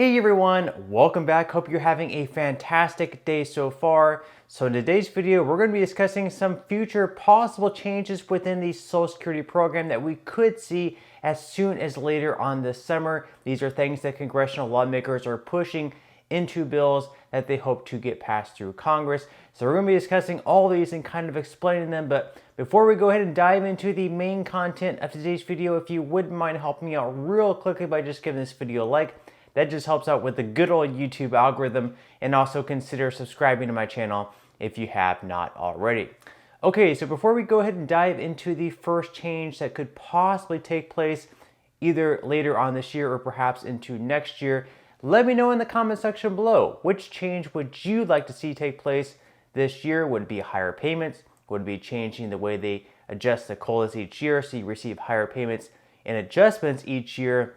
Hey everyone, welcome back. Hope you're having a fantastic day so far. So in today's video, we're going to be discussing some future possible changes within the Social Security program that we could see as soon as later on this summer. These are things that congressional lawmakers are pushing into bills that they hope to get passed through Congress. So we're going to be discussing all these and kind of explaining them. But before we go ahead and dive into the main content of today's video, if you wouldn't mind helping me out real quickly by just giving this video a like, that just helps out with the good old YouTube algorithm, and also consider subscribing to my channel if you have not already. Okay, so before we go ahead and dive into the first change that could possibly take place either later on this year or perhaps into next year, let me know in the comment section below, which change would you like to see take place this year? Would it be higher payments? Would it be changing the way they adjust the COLAs each year so you receive higher payments and adjustments each year?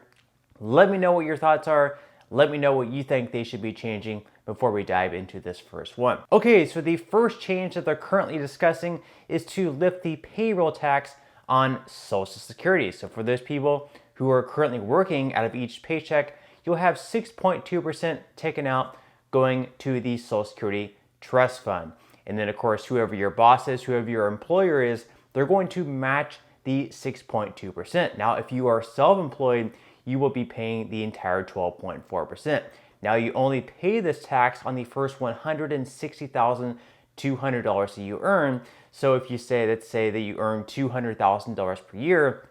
Let me know what your thoughts are. Let me know what you think they should be changing before we dive into this first one. Okay, so the first change that they're currently discussing is to lift the payroll tax on Social Security. So for those people who are currently working, out of each paycheck, you'll have 6.2% taken out going to the Social Security Trust Fund. And then of course, whoever your boss is, whoever your employer is, they're going to match the 6.2%. Now, if you are self-employed, you will be paying the entire 12.4%. Now, you only pay this tax on the first $160,200 that you earn. So if you say, let's say that you earn $200,000 per year,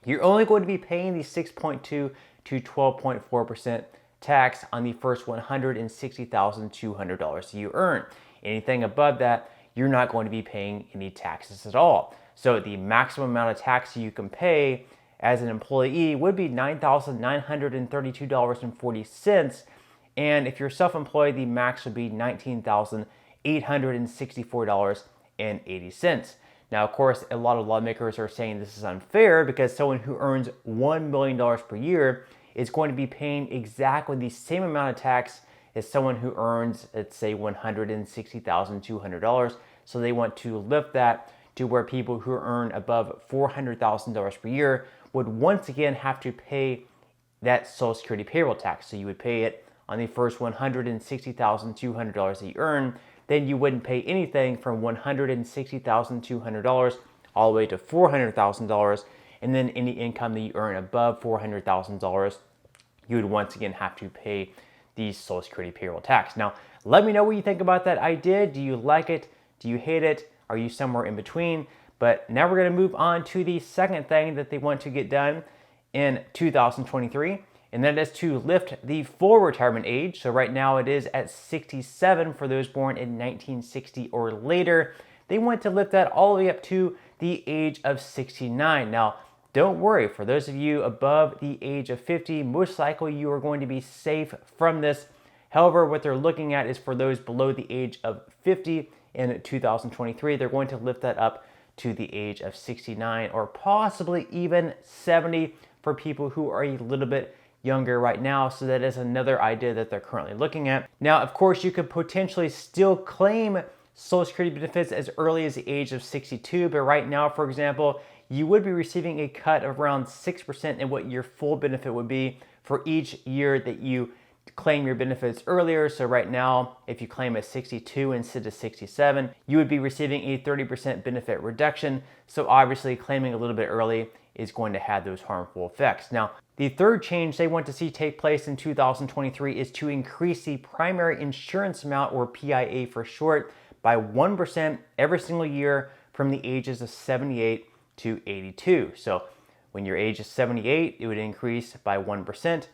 you're only going to be paying the 6.2 to 12.4% tax on the first $160,200 that you earn. Anything above that, you're not going to be paying any taxes at all. So the maximum amount of tax you can pay as an employee would be $9,932.40. And if you're self-employed, the max would be $19,864.80. Now, of course, a lot of lawmakers are saying this is unfair because someone who earns $1 million per year is going to be paying exactly the same amount of tax as someone who earns, let's say, $160,200. So they want to lift that to where people who earn above $400,000 per year would once again have to pay that Social Security payroll tax. So you would pay it on the first $160,200 that you earn. Then you wouldn't pay anything from $160,200 all the way to $400,000. And then any income that you earn above $400,000, you would once again have to pay the Social Security payroll tax. Now, let me know what you think about that idea. Do you like it? Do you hate it? Are you somewhere in between? But now we're going to move on to the second thing that they want to get done in 2023, and that is to lift the full retirement age. So right now it is at 67 for those born in 1960 or later. They want to lift that all the way up to the age of 69. Now, don't worry, for those of you above the age of 50, most likely you are going to be safe from this. However, what they're looking at is for those below the age of 50 in 2023, they're going to lift that up to the age of 69 or possibly even 70 for people who are a little bit younger right now. So that is another idea that they're currently looking at. Now, of course, you could potentially still claim Social Security benefits as early as the age of 62, but right now, for example, you would be receiving a cut of around 6% in what your full benefit would be for each year that you claim your benefits earlier. So right now, if you claim at 62 instead of 67, you would be receiving a 30% benefit reduction. So obviously claiming a little bit early is going to have those harmful effects. Now, the third change they want to see take place in 2023 is to increase the primary insurance amount, or PIA for short, by 1% every single year from the ages of 78 to 82. So when your age is 78, it would increase by 1%.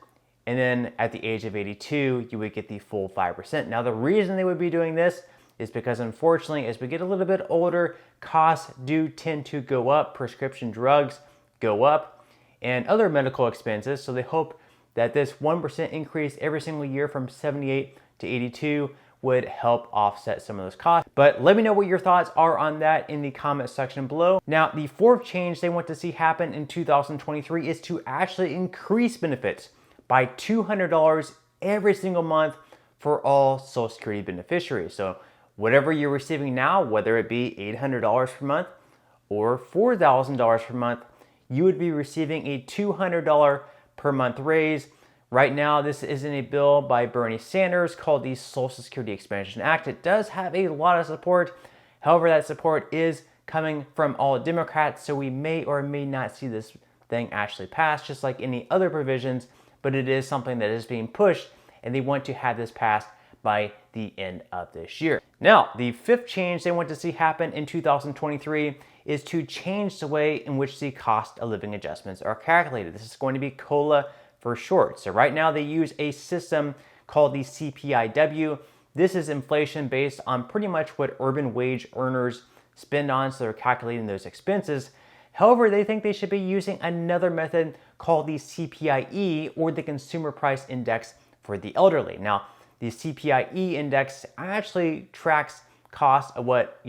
And then at the age of 82, you would get the full 5%. Now, the reason they would be doing this is because, unfortunately, as we get a little bit older, costs do tend to go up. Prescription drugs go up and other medical expenses. So they hope that this 1% increase every single year from 78 to 82 would help offset some of those costs. But let me know what your thoughts are on that in the comment section below. Now, the fourth change they want to see happen in 2023 is to actually increase benefits by $200 every single month for all Social Security beneficiaries. So whatever you're receiving now, whether it be $800 per month or $4,000 per month, you would be receiving a $200 per month raise, Right now, this isn't a bill by Bernie Sanders called the Social Security Expansion Act. It does have a lot of support. However, that support is coming from all Democrats, so we may or may not see this thing actually pass, just like any other provisions, but it is something that is being pushed, and they want to have this passed by the end of this year. Now, the fifth change they want to see happen in 2023 is to change the way in which the cost of living adjustments are calculated. This is going to be COLA for short. So right now they use a system called the CPIW. This is inflation based on pretty much what urban wage earners spend on, so they're calculating those expenses. However, they think they should be using another method called the CPIE, or the Consumer Price Index for the elderly. Now, the CPIE index actually tracks costs of what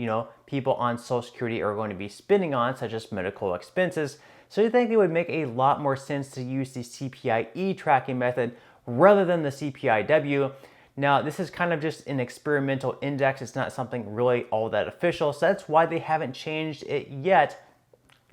people on Social Security are going to be spending on, such as medical expenses. So you think it would make a lot more sense to use the CPIE tracking method rather than the CPIW. Now, this is kind of just an experimental index. It's not something really all that official, so that's why they haven't changed it yet.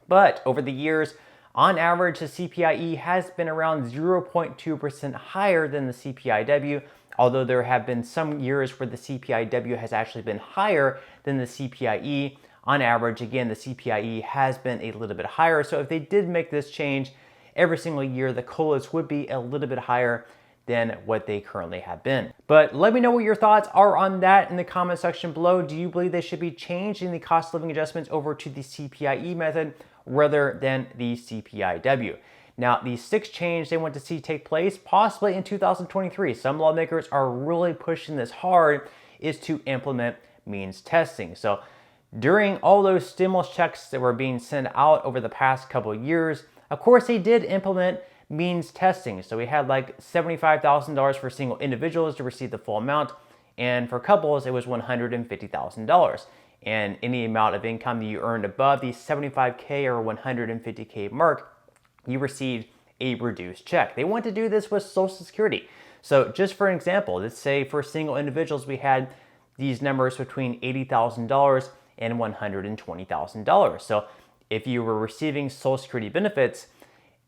But over the years, on average, the CPIE has been around 0.2% higher than the CPIW, although there have been some years where the CPIW has actually been higher than the CPIE. On average, again, the CPIE has been a little bit higher. So if they did make this change every single year, the COLAs would be a little bit higher than what they currently have been. But let me know what your thoughts are on that in the comment section below. Do you believe they should be changing the cost of living adjustments over to the CPIE method rather than the CPIW? Now, the sixth change they want to see take place possibly in 2023, some lawmakers are really pushing this hard, is to implement means testing. So during all those stimulus checks that were being sent out over the past couple of years, of course, they did implement means testing. So we had like $75,000 for single individuals to receive the full amount, and for couples, it was $150,000. And any amount of income that you earned above the 75K or 150K mark, you received a reduced check. They want to do this with Social Security. So just for an example, let's say for single individuals, we had these numbers between $80,000 and $120,000. So if you were receiving Social Security benefits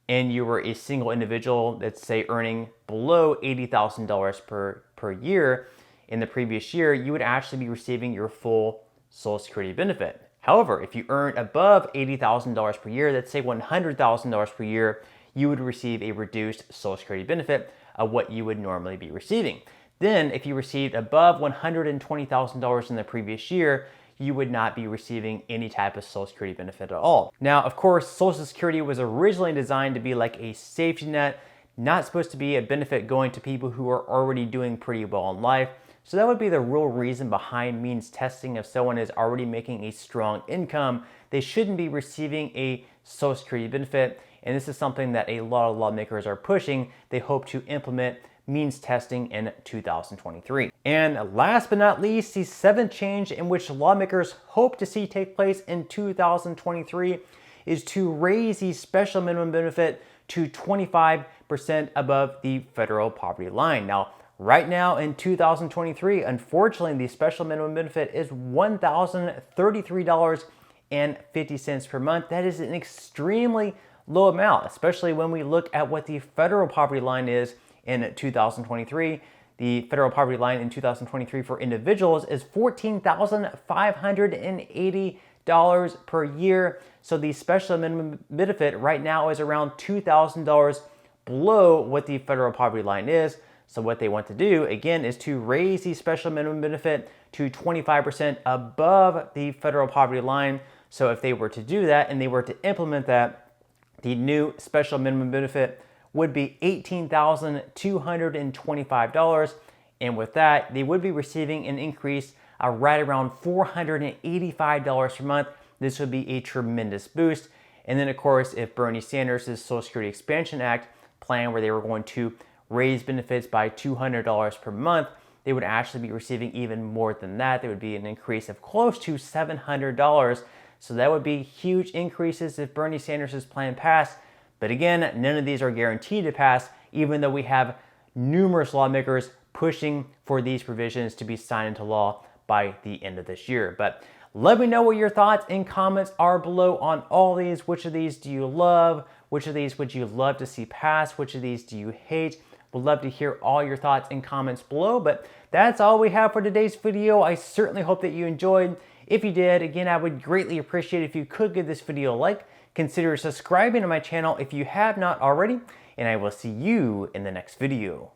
and you were a single individual, let's say earning below $80,000 per year in the previous year, you would actually be receiving your full Social Security benefit. However, if you earn above $80,000 per year, let's say $100,000 per year, you would receive a reduced Social Security benefit of what you would normally be receiving. Then, if you received above $120,000 in the previous year, you would not be receiving any type of Social Security benefit at all. Now, of course, Social Security was originally designed to be like a safety net, not supposed to be a benefit going to people who are already doing pretty well in life. So that would be the real reason behind means testing. If someone is already making a strong income, they shouldn't be receiving a Social Security benefit. And this is something that a lot of lawmakers are pushing. They hope to implement means testing in 2023. And last but not least, the seventh change in which lawmakers hope to see take place in 2023 is to raise the special minimum benefit to 25% above the federal poverty line. Now, right now in 2023, unfortunately, the special minimum benefit is $1,033.50 per month. That is an extremely low amount, especially when we look at what the federal poverty line is in 2023. The federal poverty line in 2023 for individuals is $14,580 per year. So the special minimum benefit right now is around $2,000 below what the federal poverty line is. So what they want to do, again, is to raise the special minimum benefit to 25% above the federal poverty line. So if they were to do that and they were to implement that, the new special minimum benefit would be $18,225. And with that, they would be receiving an increase right around $485 per month. This would be a tremendous boost. And then, of course, if Bernie Sanders' Social Security Expansion Act plan, where they were going to raise benefits by $200 per month, they would actually be receiving even more than that. There would be an increase of close to $700. So that would be huge increases if Bernie Sanders' plan passed. But again, none of these are guaranteed to pass, even though we have numerous lawmakers pushing for these provisions to be signed into law by the end of this year. But let me know what your thoughts and comments are below on all these. Which of these do you love? Which of these would you love to see pass? Which of these do you hate? Would love to hear all your thoughts and comments below, but that's all we have for today's video. I certainly hope that you enjoyed. If you did, again, I would greatly appreciate it if you could give this video a like. Consider subscribing to my channel if you have not already, and I will see you in the next video.